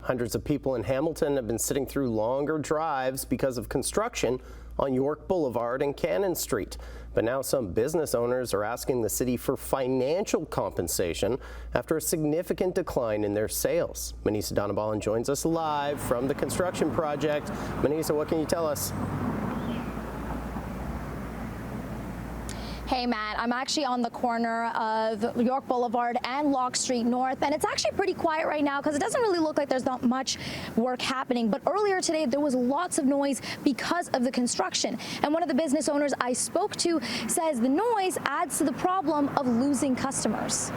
Hundreds of people in Hamilton have been sitting through longer drives because of construction on York Boulevard and Cannon Street. But now some business owners are asking the city for financial compensation after a significant decline in their sales. Manisa Donabalan joins us live from the construction project. Manisa, what can you tell us? Hey Matt, I'm actually on the corner of York Boulevard and Locke Street North, and it's actually pretty quiet right now because it doesn't really look like there's not much work happening. But earlier today, there was lots of noise because of the construction. And one of the business owners I spoke to says the noise adds to the problem of losing customers.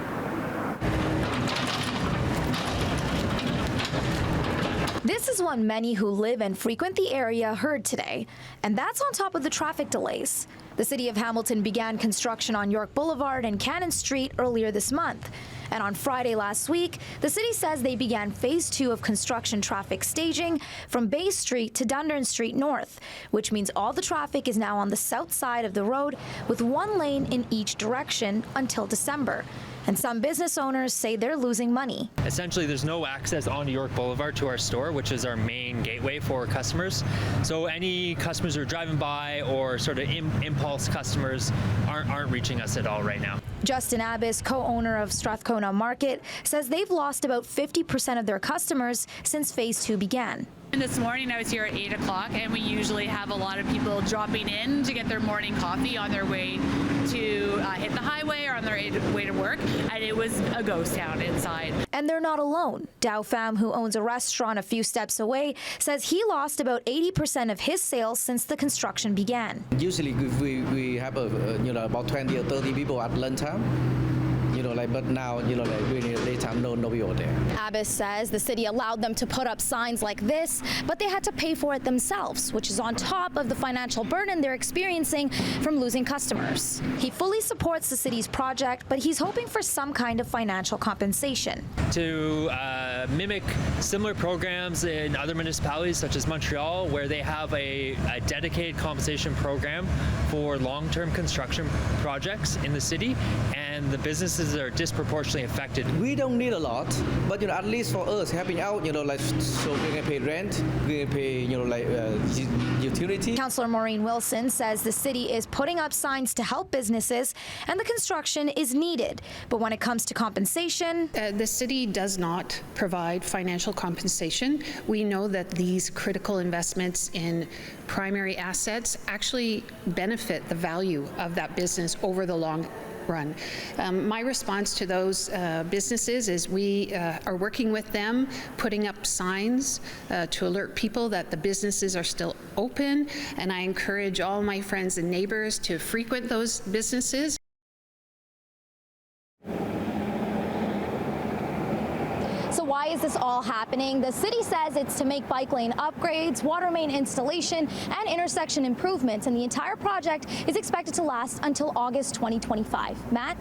This is what many who live and frequent the area heard today, and that's on top of the traffic delays. The city of Hamilton began construction on York Boulevard and Cannon Street earlier this month. And on Friday last week, the city says they began phase 2 of construction traffic staging from Bay Street to Dundurn Street North, which means all the traffic is now on the south side of the road with one lane in each direction until December. And some business owners say they're losing money. Essentially, there's no access on York Boulevard to our store, which is our main gateway for customers. So any customers who are driving by or sort of impulse customers aren't reaching us at all right now. Justin Abbiss, co-owner of Strathcona Market, says they've lost about 50% of their customers since phase 2 began. And this morning I was here at 8 o'clock, and we usually have a lot of people dropping in to get their morning coffee on their way to hit the highway or on their way to work, and it was a ghost town inside. And they're not alone. Dow Pham, who owns a restaurant a few steps away, says he lost about 80% of his sales since the construction began. Usually we have about 20 or 30 people at lunchtime. But now, really daytime, nobody over there. Abbiss says the city allowed them to put up signs like this, but they had to pay for it themselves, which is on top of the financial burden they're experiencing from losing customers. He fully supports the city's project, but he's hoping for some kind of financial compensation. To mimic similar programs in other municipalities, such as Montreal, where they have a dedicated compensation program for long-term construction projects in the city, and the businesses are disproportionately affected. We don't need a lot, but at least for us helping out, so we can pay rent, we can pay, utility. Councillor Maureen Wilson says the city is putting up signs to help businesses, and the construction is needed. But when it comes to compensation, the city does not provide financial compensation. We know that these critical investments in primary assets actually benefit the value of that business over the long run. My response to those businesses is we are working with them, putting up signs to alert people that the businesses are still open, and I encourage all my friends and neighbors to frequent those businesses. So why is this all happening? The city says it's to make bike lane upgrades, water main installation, and intersection improvements, and the entire project is expected to last until August 2025. Matt?